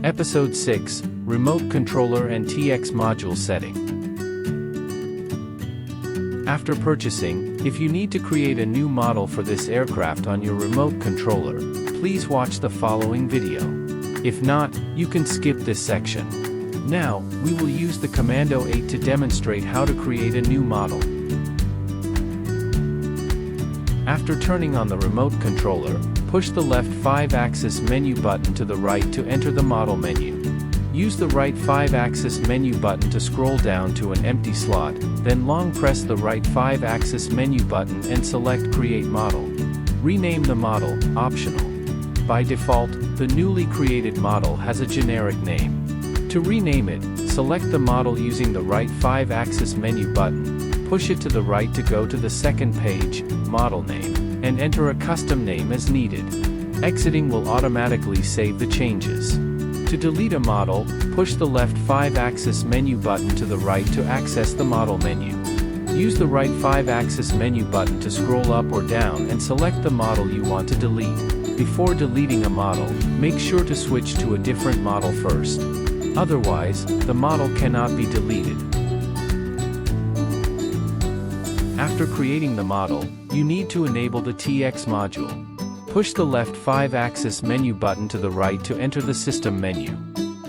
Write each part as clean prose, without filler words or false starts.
Episode 6, Remote Controller and TX Module Setting. After purchasing, if you need to create a new model for this aircraft on your remote controller, please watch the following video. If not, you can skip this section. Now, we will use the Commando 8 to demonstrate how to create a new model. After turning on the remote controller, push the left 5-axis menu button to the right to enter the model menu. Use the right 5-axis menu button to scroll down to an empty slot, then long press the right 5-axis menu button and select Create Model. Rename the model, optional. By default, the newly created model has a generic name. To rename it, select the model using the right 5-axis menu button, push it to the right to go to the second page, Model Name, and enter a custom name as needed. Exiting will automatically save the changes. To delete a model, push the left 5-axis menu button to the right to access the model menu. Use the right 5-axis menu button to scroll up or down and select the model you want to delete. Before deleting a model, make sure to switch to a different model first. Otherwise, the model cannot be deleted. After creating the model, you need to enable the TX module. Push the left 5-axis menu button to the right to enter the system menu.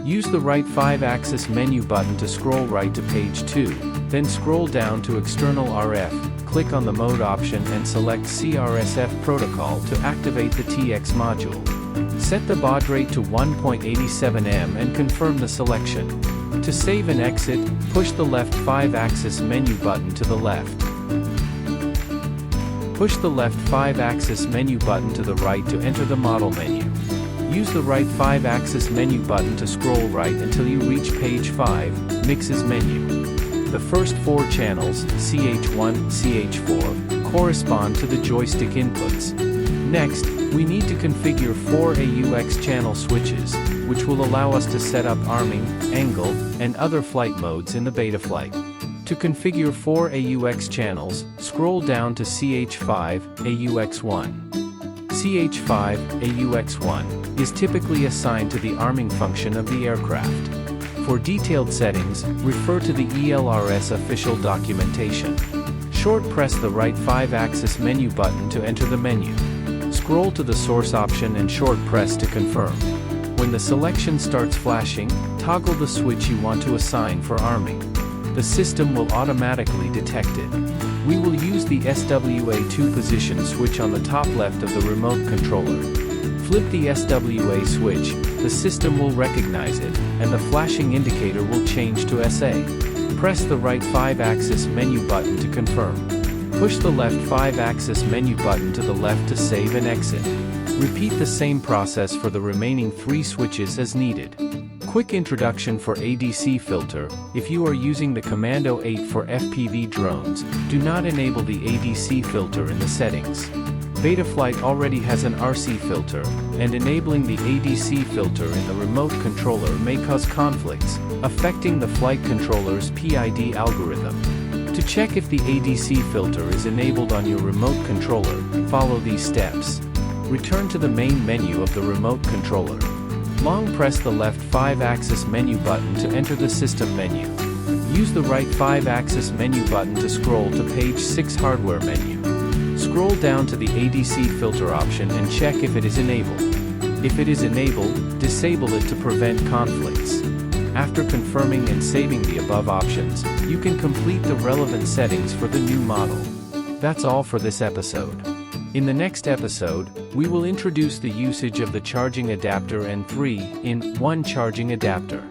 Use the right 5-axis menu button to scroll right to page 2, then scroll down to External RF, click on the Mode option and select CRSF Protocol to activate the TX module. Set the baud rate to 1.87m and confirm the selection. To save and exit, push the left 5-axis menu button to the left. Push the left 5-axis menu button to the right to enter the model menu. Use the right 5-axis menu button to scroll right until you reach page 5, Mixes menu. The first 4 channels, CH1, CH4, correspond to the joystick inputs. Next, we need to configure 4 AUX channel switches, which will allow us to set up arming, angle, and other flight modes in the beta flight. To configure 4 AUX channels, scroll down to CH5, AUX1. CH5, AUX1, is typically assigned to the arming function of the aircraft. For detailed settings, refer to the ELRS official documentation. Short press the right 5-axis menu button to enter the menu. Scroll to the source option and short press to confirm. When the selection starts flashing, toggle the switch you want to assign for arming. The system will automatically detect it. We will use the SWA2 position switch on the top left of the remote controller. Flip the SWA switch, the system will recognize it, and the flashing indicator will change to SA. Press the right 5-axis menu button to confirm. Push the left 5-axis menu button to the left to save and exit. Repeat the same process for the remaining 3 switches as needed. Quick introduction for ADC filter: if you are using the Commando 8 for FPV drones, do not enable the ADC filter in the settings. Betaflight already has an RC filter, and enabling the ADC filter in the remote controller may cause conflicts, affecting the flight controller's PID algorithm. To check if the ADC filter is enabled on your remote controller, follow these steps. Return to the main menu of the remote controller. Long press the left 5-axis menu button to enter the system menu. Use the right 5-axis menu button to scroll to page 6 hardware menu. Scroll down to the ADC filter option and check if it is enabled. If it is enabled, disable it to prevent conflicts. After confirming and saving the above options, you can complete the relevant settings for the new model. That's all for this episode. In the next episode, we will introduce the usage of the charging adapter and 3-in-1 charging adapter.